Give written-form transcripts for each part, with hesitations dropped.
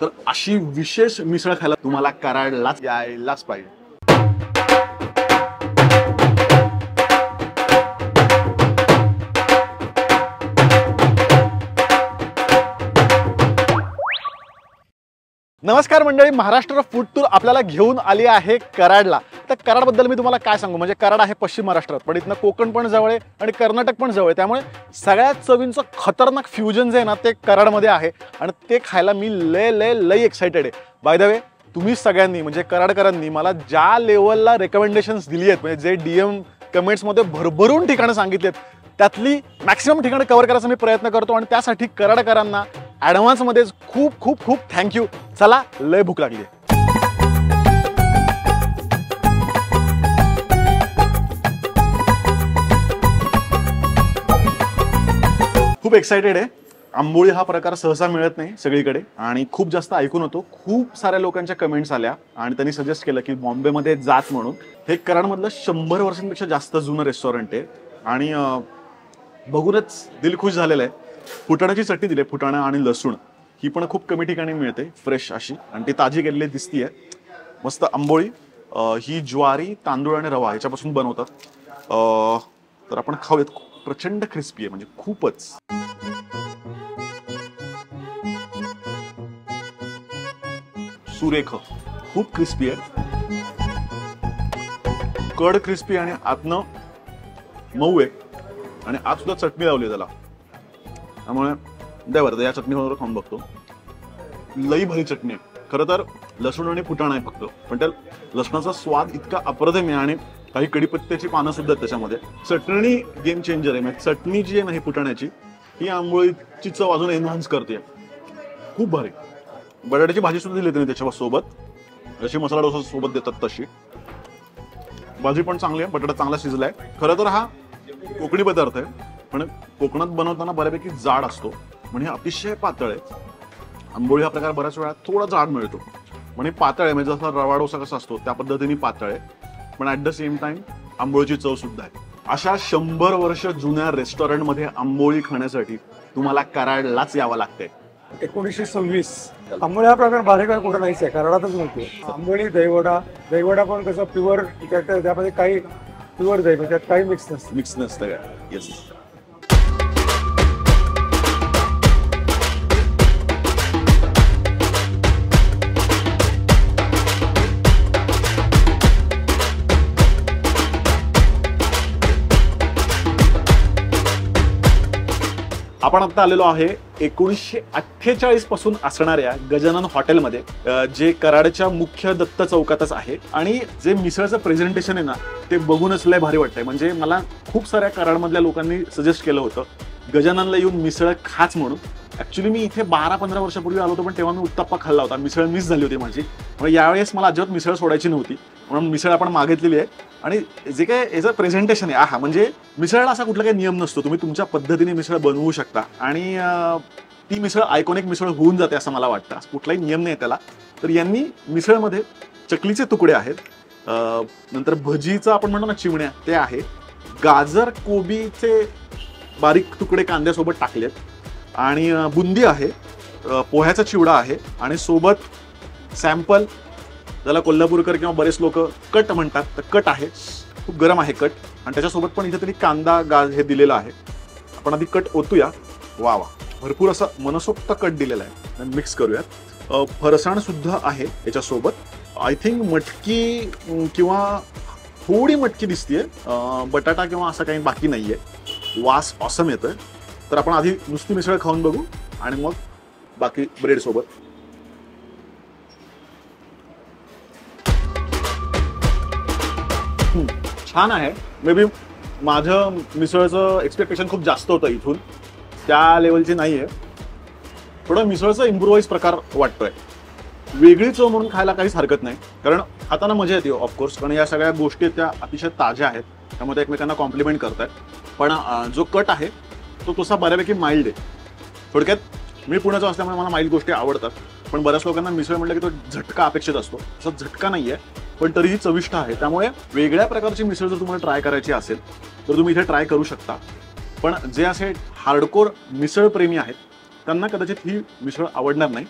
तर अशी विशेष मिसळ खायला तुम्हाला कराडलाच यायलाच पाहिजे. नमस्कार मंडळी, महाराष्ट्र फूड टूर आपल्याला घेऊन आली आहे कराडला. तर कराडबद्दल मी तुम्हाला काय सांगू, म्हणजे कराड आहे पश्चिम महाराष्ट्रात, पण इथनं कोकण पण जवळ आहे आणि कर्नाटक पण जवळ आहे. त्यामुळे सगळ्यात चवींचं खतरनाक फ्युजन जे आहे ना ते कराडमध्ये आहे आणि ते खायला मी लय एक्साइटेड आहे. बाय द वे, तुम्ही सगळ्यांनी म्हणजे कराडकरांनी मला ज्या लेवलला रेकमेंडेशन्स दिली आहेत, म्हणजे जे DM कमेंट्समध्ये भरभरून ठिकाणं सांगितलेत, त्यातली मॅक्सिमम ठिकाणं कव्हर करायचा मी प्रयत्न करतो आणि त्यासाठी कराडकरांना ॲडव्हान्समध्येच खूप खूप खूप थँक्यू. चला, लय भूक लागली. खूप एक्साइटेड आहे. आंबोळी हा प्रकार सहसा मिळत नाही सगळीकडे आणि खूप जास्त ऐकून होतो. खूप साऱ्या लोकांच्या कमेंट्स आल्या आणि त्यांनी सजेस्ट केलं की बॉम्बेमध्ये जात म्हणून. हे कराडमधलं 100 वर्षांपेक्षा जास्त जुनं रेस्टॉरंट आहे आणि बघूनच दिल खुश झालेलं आहे. फुटाण्याची चटणी दिली, फुटाणा आणि लसूण, ही पण खूप कमी ठिकाणी मिळते फ्रेश अशी आणि ती ताजी केलेली दिसतीये. मस्त आंबोळी, ही ज्वारी, तांदूळ आणि रवा याच्यापासून बनवतात. तर आपण खाऊयात. प्रचंड क्रिस्पी आहे, म्हणजे खूपच. सुरेख, खूप क्रिस्पी आहे. कड क्रिस्पी आणि आतनं मऊ आहे आणि आत सुद्धा चटणी लावली त्याला. त्यामुळे द्या बरं, या चटणीवर खाऊन बघतो. लई भारी चटणी आहे. खरं तर लसूण आणि फुटाणा आहे फक्त, पण त्या लसणाचा स्वाद इतका अप्रतिम आहे आणि काही कढीपत्त्याची पानं सुद्धा आहेत त्याच्यामध्ये. चटणी गेम चेंजर आहे. म्हणजे चटणी जी आहे ना ही फुटाण्याची, ही आंबोळीची चव अजून एनहान्स करते. खूप भारी. बटाट्याची भाजी सुद्धा दिली त्यांनी त्याच्यासोबत, जशी मसाला डोसा सोबत देतात तशी. भाजी पण चांगली आहे, बटाटा चांगला शिजलाय. खरं तर हा कोकणी पदार्थ आहे, पण कोकणात बनवताना बऱ्यापैकी जाड असतो, म्हणजे अतिशय पातळ आहे. आंबोळी हा प्रकार बऱ्याच वेळा थोडा जाड मिळतो, म्हणजे पातळ आहे. म्हणजे जसा रवा डोसा कसा असतो त्या पद्धतीने पातळ आहे, पण ॲट द सेम टाइम आंबोळीची चव सुद्धा आहे. अशा 100 वर्ष जुन्या रेस्टॉरंटमध्ये आंबोळी खाण्यासाठी तुम्हाला कराडलाच यावं लागतंय. 1926 आंबोळी हा प्रकार बाहेर काय कुठं नाहीच आहे, कराडातच मिळतो. आंबोळी, दहीवडा पण कसं प्युअर, त्यामध्ये काही प्युअर दही, त्यात काही मिक्स नसतं काय. येस. आपण आता आलेलो आहे 1948 पासून असणाऱ्या गजानन हॉटेलमध्ये, जे कराडच्या मुख्य दत्त चौकातच आहे. आणि जे मिसळचं प्रेझेंटेशन आहे ना ते बघूनच लय भारी वाटतंय. म्हणजे मला खूप साऱ्या कराडमधल्या लोकांनी सजेस्ट केलं होतं गजाननला येऊन मिसळ खाच म्हणून. ॲक्च्युली मी इथे 12-15 वर्षापूर्वी आलो होतो, पण तेव्हा मी उत्तप्पा खाल्ला होता. मिसळ मिस झाली होती माझी. म्हणजे यावेळेस मला अजिबात मिसळ सोडायची नव्हती, म्हणून मिसळ आपण मागितलेली आहे. आणि जे काय याचं प्रेझेंटेशन आहे, म्हणजे मिसळला असा कुठला काही नियम नसतो. तुम्ही तुमच्या पद्धतीने मिसळ बनवू शकता आणि ती मिसळ आयकॉनिक मिसळ होऊन जाते असं मला वाटतं. कुठलाही नियम नाही त्याला. तर यांनी मिसळमध्ये चकलीचे तुकडे आहेत, नंतर भजीचा आपण म्हणतो ना चिमण्या ते आहे, गाजर कोबीचे बारीक तुकडे कांद्यासोबत टाकलेत आणि बुंदी आहे, पोह्याचा चिवडा आहे आणि सोबत सॅम्पल, ज्याला कोल्हापूरकर किंवा बरेच लोक कट म्हणतात, तर कट आहे. खूप गरम आहे कट आणि त्याच्यासोबत पण इथे तरी कांदा हे दिलेला आहे. आपण आधी कट ओतूया. वा, भरपूर असा मनसोक्त कट दिलेला आहे. मिक्स करूयात. फरसाण सुद्धा आहे याच्यासोबत. आय थिंक मटकी किंवा थोडी मटकी दिसतीये, बटाटा किंवा असं काही बाकी नाहीये. वास ऑसम येतोय. तर आपण आधी नुसती मिसळ खाऊन बघू आणि मग बाकी ब्रेड सोबत. छान आहे. मे बी माझं मिसळचं एक्सपेक्टेशन खूप जास्त होतं इथून, त्या लेवलची नाही आहे. थोडं मिसळचा इम्प्रोवाइज प्रकार वाटतोय. वेगळी चव म्हणून खायला काहीच हरकत नाही, कारण खाताना मजा येते ऑफकोर्स, कारण या सगळ्या गोष्टी त्या अतिशय ताज्या आहेत, त्यामुळे एकमेकांना कॉम्प्लिमेंट करतायत. पण जो कट आहे तो तसा बऱ्यापैकी माइल्ड आहे. थोडक्यात मी पुण्याचा असल्यामुळे मला माइल्ड गोष्टी आवडतात, पण बऱ्याच लोकांना मिसळ म्हटलं की तो झटका अपेक्षित असतो. तसा झटका नाही आहे, पण तरीही चविष्ट आहे. त्यामुळे वेगळ्या प्रकारची मिसळ जर तुम्हाला ट्राय करायची असेल तर तुम्ही इथे ट्राय करू शकता. पण जे असे हार्डकोर मिसळ प्रेमी आहेत त्यांना कदाचित ही मिसळ आवडणार नाही,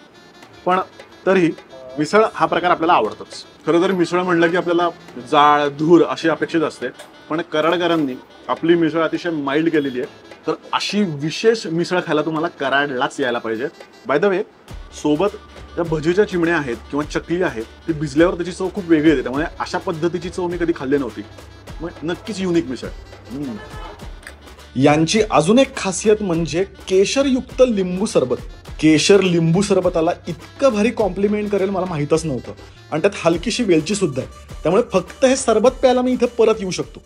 पण तरी मिसळ हा प्रकार आपल्याला आवडतोच. खरं तर मिसळ म्हणलं की आपल्याला जाळ धूर अशी अपेक्षित असते, पण कराडकरांनी आपली मिसळ अतिशय माइल्ड केलेली आहे. तर अशी विशेष मिसळ खायला तुम्हाला कराडलाच यायला पाहिजे. बाय द वे, सोबत त्या भजीच्या चिमण्या आहेत किंवा चकली आहेत, ती भिजल्यावर त्याची चव खूप वेगळी येते. त्यामुळे अशा पद्धतीची चव मी कधी खाल्ली नव्हती. मग नक्कीच युनिक मिसळ. यांची अजून एक खासियत म्हणजे केशरयुक्त लिंबू सरबत. केशर लिंबू सरबताला इतकं भारी कॉम्प्लिमेंट करेल मला माहीतच नव्हतं. आणि त्यात हलकीशी वेलची सुद्धा आहे. त्यामुळे फक्त हे सरबत प्यायला मी इथे परत येऊ शकतो.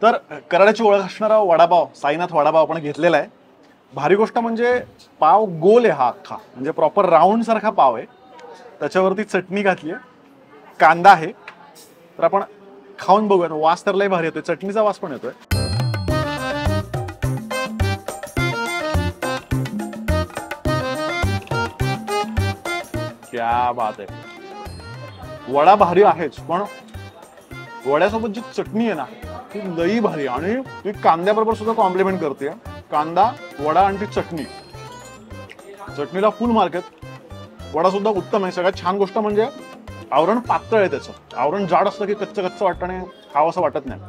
तर कराडाची ओळख असणारा वडापाव, साईनाथ वडापाव आपण घेतलेला आहे. भारी गोष्ट म्हणजे पाव गोल आहे हा अख्खा, म्हणजे प्रॉपर राऊंड सारखा पाव आहे. त्याच्यावरती चटणी घातली आहे, कांदा आहे. तर आपण खाऊन बघूया. वास तर लय भारी येतोय, चटणीचा वास पण येतोय. क्या बात आहे. वडा भारी आहेच, पण वड्यासोबत जी चटणी आहे ना ती लई भारी आणि ती कांद्याबरोबर सुद्धा कॉम्प्लिमेंट करते. कांदा, वडा आणि ती चटणी, चटणीला फुल मार्क आहेत. वडा सुद्धा उत्तम आहे. सगळ्यात छान गोष्ट म्हणजे आवरण पातळ आहे. त्याचं आवरण जाड असलं की कच्चं कच्चं वाटतं आणि खावं असं वाटत नाही.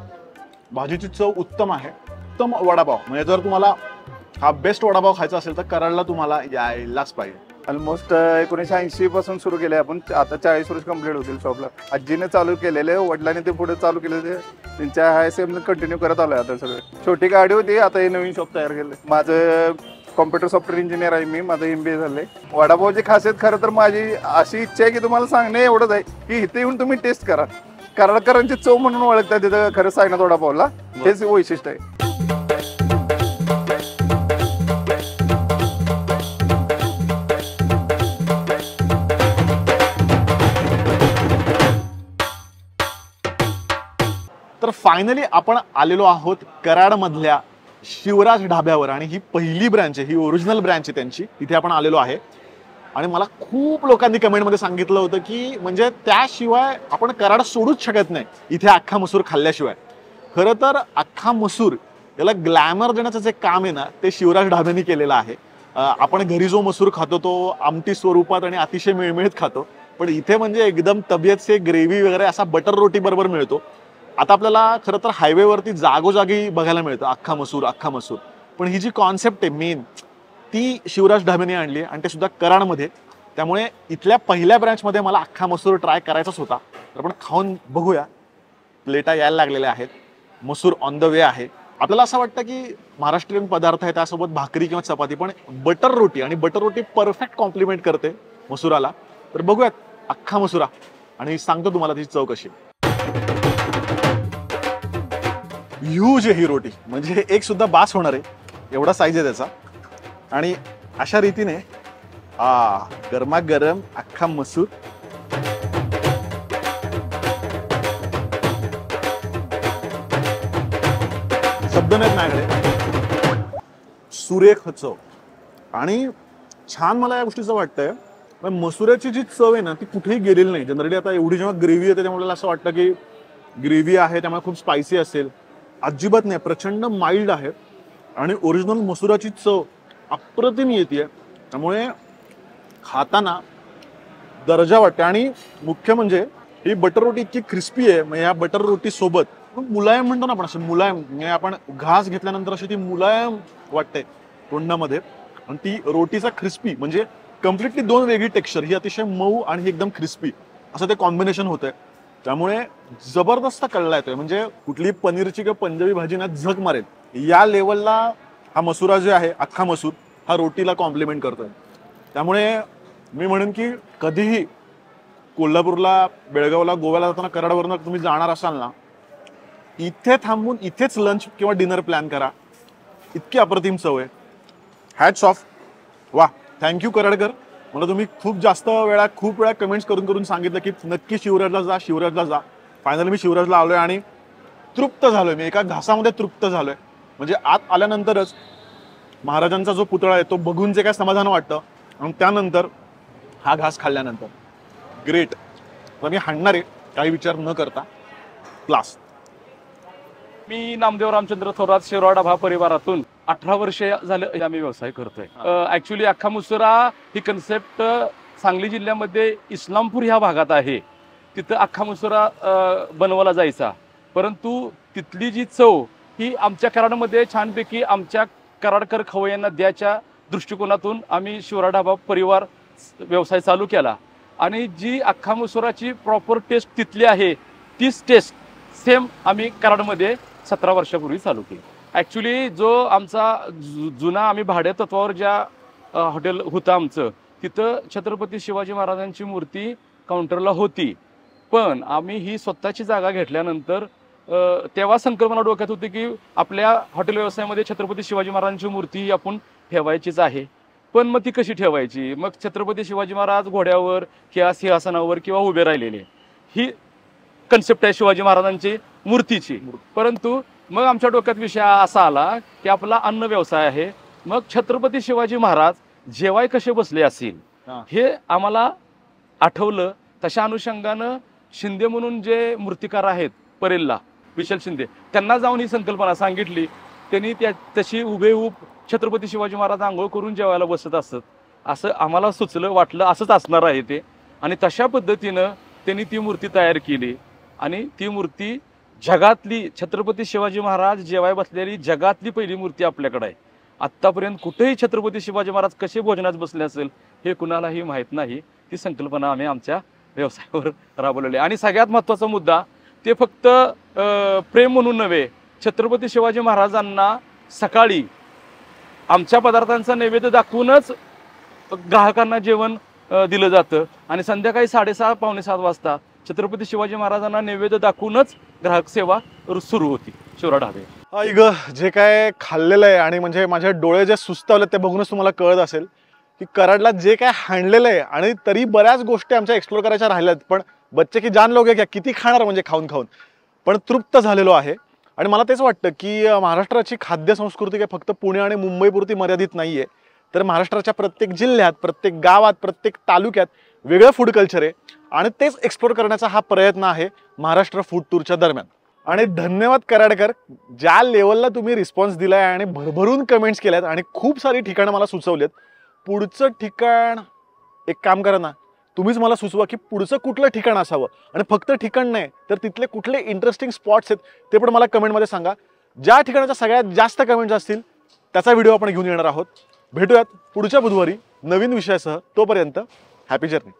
भाजीची चव उत्तम आहे. उत्तम वडापाव. म्हणजे जर तुम्हाला हा बेस्ट वडापाव खायचा असेल तर कराडला तुम्हाला यायलाच पाहिजे. ऑलमोस्ट 1980 पासून सुरू केले आपण. आता 40 वर्ष कंप्लीट होतील शॉपला. आजीने चालू केलेले, वडिलांनी ते पुढे चालू केलेले, त्यांच्या हाय सेम कंटिन्यू करत आलोय. आता सगळे छोटी गाडी होती, आता हे नवीन शॉप तयार केले. माझं कॉम्प्युटर सॉफ्टवेअर इंजिनियर आहे मी, माझं MBA झालंय. वडापावची खासियत खरं तर माझी अशी इच्छा आहे की तुम्हाला सांगणे एवढंच आहे की इथे येऊन तुम्ही टेस्ट करा. कराडकरांची चव म्हणून ओळखतात तिथं खरं साईनाथ वडापावला. हेच वैशिष्ट्य आहे. तर फायनली आपण आलेलो आहोत कराडमधल्या शिवराज ढाब्यावर. आणि ही पहिली ब्रँच आहे, ही ओरिजिनल ब्रँच आहे त्यांची. तिथे आपण आलेलो आहे. आणि मला खूप लोकांनी कमेंटमध्ये सांगितलं होतं की म्हणजे त्याशिवाय आपण कराड सोडूच शकत नाही इथे अख्खा मसूर खाल्ल्याशिवाय. खरं तर अख्खा मसूर याला ग्लॅमर देण्याचं जे काम आहे ना ते शिवराज ढाब्याने केलेलं आहे. आपण घरी जो मसूर खातो तो आमटी स्वरूपात आणि अतिशय मिळमिळीत खातो, पण इथे म्हणजे एकदम तब्येतचे ग्रेव्ही वगैरे असा बटर रोटी बरोबर मिळतो. आता आपल्याला खरं तर हायवेवरती जागोजागी बघायला मिळतं अख्खा मसूर अख्खा मसूर, पण ही जी कॉन्सेप्ट आहे मेन ती शिवराज ढाब्याने आणली आणि ते सुद्धा कराडमध्ये. त्यामुळे इथल्या पहिल्या ब्रँचमध्ये मला अख्खा मसूर ट्राय करायचाच होता. तर आपण खाऊन बघूया. प्लेटा यायला लागलेल्या आहेत, मसूर ऑन द वे आहे. आपल्याला असं वाटतं की महाराष्ट्रीयन पदार्थ आहे त्यासोबत भाकरी किंवा चपाती, पण बटर रोटी आणि बटर रोटी परफेक्ट कॉम्प्लिमेंट करते मसुराला. तर बघूयात अख्खा मसुरा आणि सांगतो तुम्हाला त्याची चव कशी. ह्यूज आहे ही रोटी, म्हणजे एक सुद्धा बास होणार आहे एवढा साईज आहे त्याचा. आणि अशा रीतीने गरमागरम अख्खा मसूर. शब्द नाहीत माझ्याकडे. सुरेख चव आणि छान. मला या गोष्टीचं वाटतंय मसुऱ्याची जी चव आहे ना ती कुठेही गेलेली नाही. जनरली आता एवढी जेव्हा ग्रेव्ही येते त्यामुळे असं वाटतं की ग्रेव्ही आहे त्यामुळे खूप स्पायसी असेल. अजिबात नाही, प्रचंड माइल्ड आहे आणि ओरिजिनल मसुराची चव अप्रतिम येते. त्यामुळे खाताना दर्जा वाटते. आणि मुख्य म्हणजे ही बटर रोटी इतकी क्रिस्पी आहे. म्हणजे या बटर रोटी सोबत मुलायम म्हणतो ना आपण, असं मुलायम म्हणजे आपण घास घेतल्यानंतर अशी ती मुलायम वाटते तोंडामध्ये. आणि ती रोटीचा क्रिस्पी म्हणजे कम्प्लिटली दोन वेगळी टेक्स्चर, ही अतिशय मऊ आणि ही एकदम क्रिस्पी असं ते कॉम्बिनेशन होतंय. त्यामुळे जबरदस्त कळला येतोय. म्हणजे कुठली पनीरची किंवा पंजाबी भाजी ना झक मारेल या लेवलला हा मसुरा जो आहे अख्खा मसूर हा रोटीला कॉम्प्लिमेंट करतोय. त्यामुळे मी म्हणेन की कधीही कोल्हापूरला, बेळगावला, गोव्याला जाताना कराडवरनं तुम्ही जाणार असाल ना, इथे थांबून इथेच लंच किंवा डिनर प्लॅन करा. इतकी अप्रतिम चव आहे. Hats off. वा, थँक्यू कराडकर. मला तुम्ही खूप वेळा कमेंट्स करून सांगितलं की नक्की शिवराजला जा. फायनली मी शिवराजला आलोय आणि तृप्त झालोय. मी एका घासामध्ये तृप्त झालोय. म्हणजे आत आल्यानंतरच महाराजांचा जो पुतळा आहे तो बघून जे काय समाधान वाटतं आणि त्यानंतर हा घास खाल्ल्यानंतर ग्रेट. तर मी हाणणार आहे काही विचार न करता. क्लास. मी नामदेव रामचंद्र थोरात शिरोडा भा परिवारातून 18 वर्ष झालं आम्ही व्यवसाय करतोय. ऍक्च्युली अख्खा मुसरा ही कन्सेप्ट सांगली जिल्ह्यामध्ये इस्लामपूर ह्या भागात आहे. तिथं अख्खा मुसरा बनवला जायचा, परंतु तिथली जी चव ही आमच्या कराडमध्ये छानपैकी आमच्या कराडकर खवय्यांना द्याच्या दृष्टिकोनातून आम्ही शिवरा ढाबा परिवार व्यवसाय चालू केला. आणि जी अख्खा मुसराची प्रॉपर टेस्ट तिथली आहे तीच टेस्ट सेम आम्ही कराडमध्ये 17 वर्षापूर्वी चालू केली. ॲक्च्युली जो आमचा जुना आम्ही भाड्या तत्वावर ज्या हॉटेल होतं आमचं, तिथं छत्रपती शिवाजी महाराजांची मूर्ती काउंटरला होती. पण आम्ही ही स्वतःची जागा घेतल्यानंतर तेव्हा संकल्पना डोक्यात होती की आपल्या हॉटेल व्यवसायामध्ये छत्रपती शिवाजी महाराजांची मूर्ती ही आपण ठेवायचीच आहे. पण मग ती कशी ठेवायची? मग छत्रपती शिवाजी महाराज घोड्यावर किंवा सिंहासनावर किंवा उभे राहिलेले, ही कन्सेप्ट आहे शिवाजी महाराजांची मूर्तीची. परंतु मग आमच्या डोक्यात विषय असा आला की आपला अन्न व्यवसाय आहे. मग छत्रपती शिवाजी महाराज जेवाय कसे बसले असतील हे आम्हाला आठवलं. तशा अनुषंगानं शिंदे म्हणून जे मूर्तिकार आहेत परेलला, विशाल शिंदे, त्यांना जाऊन ही संकल्पना सांगितली. त्यांनी तशी हुबेहूब छत्रपती शिवाजी महाराज आंघोळ करून जेवायला बसत असत असं आम्हाला सुचलं, वाटलं असंच असणार आहे ते. आणि तशा पद्धतीनं त्यांनी ती मूर्ती तयार केली. आणि ती मूर्ती जगातली, छत्रपती शिवाजी महाराज जेवाय बसलेली जगातली पहिली मूर्ती आपल्याकडे आहे. आत्तापर्यंत कुठेही छत्रपती शिवाजी महाराज कसे भोजनात बसले असेल हे कुणालाही माहीत नाही. ती संकल्पना आम्ही आमच्या व्यवसायावर राबवलेली. आणि सगळ्यात महत्त्वाचा मुद्दा, ते फक्त प्रेम म्हणून नव्हे, छत्रपती शिवाजी महाराजांना सकाळी आमच्या पदार्थांचा नैवेद्य दाखवूनच ग्राहकांना जेवण दिलं जातं. आणि संध्याकाळी 6:30 पावणे 7 वाजता छत्रपती शिवाजी महाराजांना नैवेद्य दाखवूनच ग्राहक सेवा सुरू होती शिवरा ढाबे. ऐक, जे काय खाल्लेलं आहे आणि म्हणजे माझे डोळे जे सुस्तावले ते बघूनच तुम्हाला कळत असेल की कराडला जे काय हाणलेलं आहे. आणि तरी बऱ्याच गोष्टी आमच्या एक्सप्लोर करायच्या राहिल्यात, पण बच्चे की जान लोक आहे, किती खाणार म्हणजे खाऊन खाऊन. पण तृप्त झालेलो आहे. आणि मला तेच वाटतं की महाराष्ट्राची खाद्य संस्कृती काय फक्त पुणे आणि मुंबईपुरती मर्यादित नाही आहे, तर महाराष्ट्राच्या प्रत्येक जिल्ह्यात, प्रत्येक गावात, प्रत्येक तालुक्यात वेगळं फूड कल्चर आहे. आणि तेच एक्सप्लोर करण्याचा हा प्रयत्न आहे महाराष्ट्र फूड टूरच्या दरम्यान. आणि धन्यवाद कराडकर, ज्या लेवलला तुम्ही रिस्पॉन्स दिलाय आणि भरभरून कमेंट्स केल्यात आणि खूप सारी ठिकाणं मला सुचवलेत. पुढचं ठिकाण एक काम करा ना, तुम्हीच मला सुचवा की पुढचं कुठलं ठिकाण असावं. आणि फक्त ठिकाण नाही तर तिथले कुठले इंटरेस्टिंग स्पॉट्स आहेत ते पण मला कमेंटमध्ये सांगा. ज्या ठिकाणाच्या सगळ्यात जास्त कमेंट्स असतील त्याचा व्हिडिओ आपण घेऊन येणार आहोत. भेटूयात पुढच्या बुधवारी नवीन विषयासह. तोपर्यंत हॅपी जर्नी.